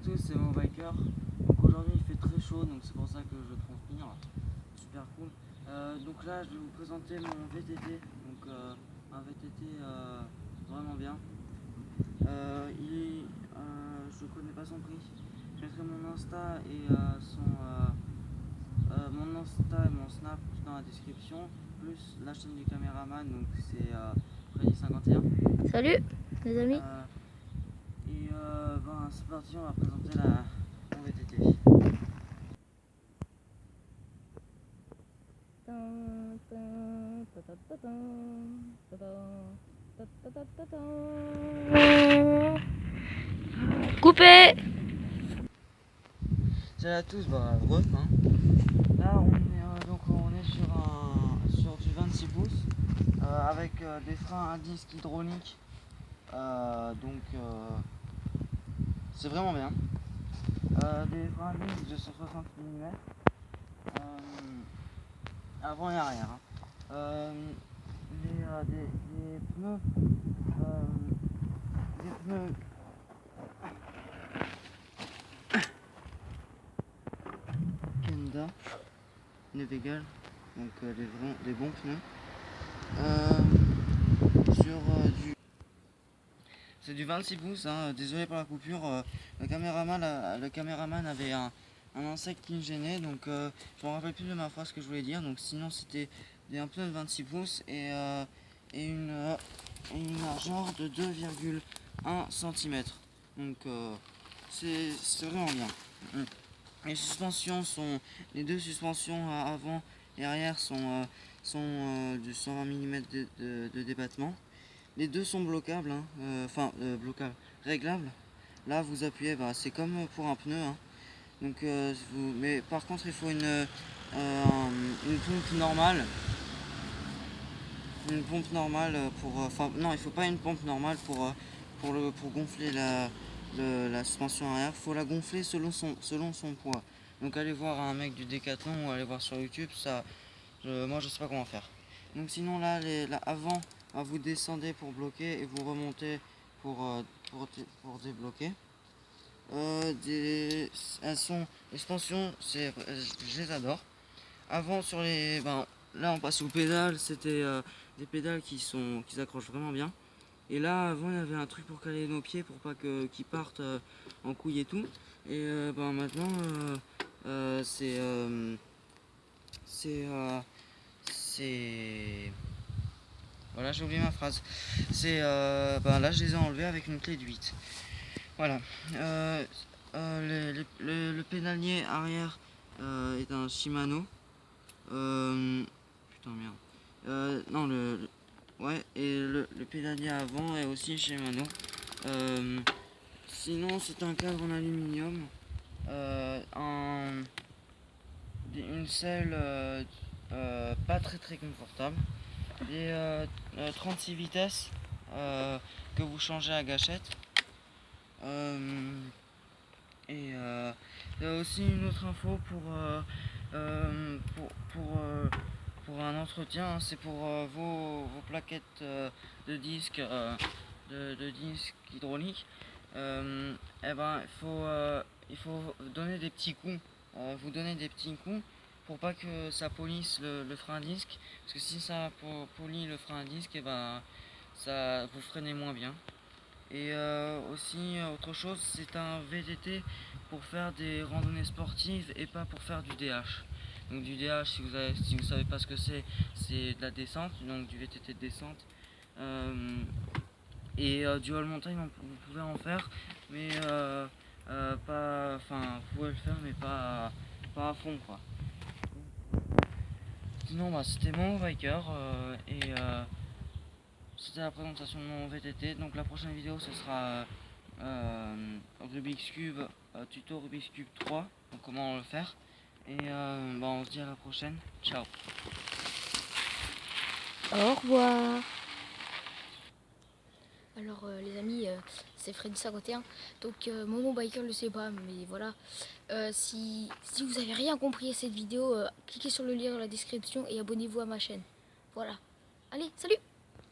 tous, c'est mon biker. Donc aujourd'hui il fait très chaud, donc c'est pour ça que je transpire. Super cool. Donc là je vais vous présenter mon VTT. Donc un VTT vraiment bien. Je connais pas son prix. Je mettrai mon Insta et mon Insta et mon Snap dans la description, plus la chaîne du caméraman, donc c'est Freddy51. Salut les amis. C'est parti, on va présenter mon VTT. Coupé. Salut à tous, bref, hein. Là on est sur du 26 pouces avec des freins à disque hydrauliques, c'est vraiment bien. Des freins à disque de 160 mm avant et arrière, hein. Des pneus Kenda Nevegal, donc des bons pneus. C'est du 26 pouces, hein. Désolé pour la coupure. Le caméraman avait un insecte qui me gênait, donc je me rappelle plus de ma phrase que je voulais dire. Donc sinon c'était un pneu de 26 pouces et une largeur de 2,1 cm. Donc c'est vraiment bien. Les deux suspensions avant et arrière sont du 120 mm de débattement. Les deux sont bloquables, hein. Bloquables, réglables. Là vous appuyez, c'est comme pour un pneu, hein. Donc mais par contre il faut une pompe normale. Une pompe normale non, il faut pas une pompe normale pour gonfler la suspension arrière. Il faut la gonfler selon son poids. Donc allez voir un mec du Décathlon ou allez voir sur YouTube, moi je sais pas comment faire. Donc sinon là avant, vous descendez pour bloquer et vous remontez pour débloquer. Les suspensions, je les adore. Avant sur là on passe aux pédales, c'était des pédales qui s'accrochent vraiment bien. Et là avant il y avait un truc pour caler nos pieds pour pas qu'ils partent en couille et tout. Et maintenant voilà, j'ai oublié ma phrase. Là je les ai enlevés avec une clé de 8. Voilà. Le pédalier arrière est un Shimano. Putain merde. Non ouais, et le pédalier avant est aussi Shimano. Sinon c'est un cadre en aluminium. Une selle pas très confortable. Des 36 vitesses que vous changez à gâchette. Il y a aussi une autre info pour un entretien, hein. C'est pour vos plaquettes de disques hydrauliques. Il faut donner des petits coups. Vous donnez des petits coups pour pas que ça polisse le frein à disque, parce que si ça polie le frein à disque, ça vous freinez moins bien. Et aussi autre chose, c'est un VTT pour faire des randonnées sportives et pas pour faire du DH. Donc du DH, si vous savez pas ce que c'est de la descente, donc du VTT de descente. Du all montagne, vous pouvez en faire, mais pas, enfin vous pouvez le faire, mais pas à fond quoi. Sinon c'était mon biker c'était la présentation de mon VTT. Donc la prochaine vidéo ce sera Rubik's Cube, tuto Rubik's Cube 3, donc comment le faire. Et on se dit à la prochaine. Ciao. Au revoir. Alors les amis, c'est Freddy51. Donc Momo Biker le sait pas, mais voilà. Si vous avez rien compris à cette vidéo, cliquez sur le lien dans la description et abonnez-vous à ma chaîne. Voilà. Allez, salut!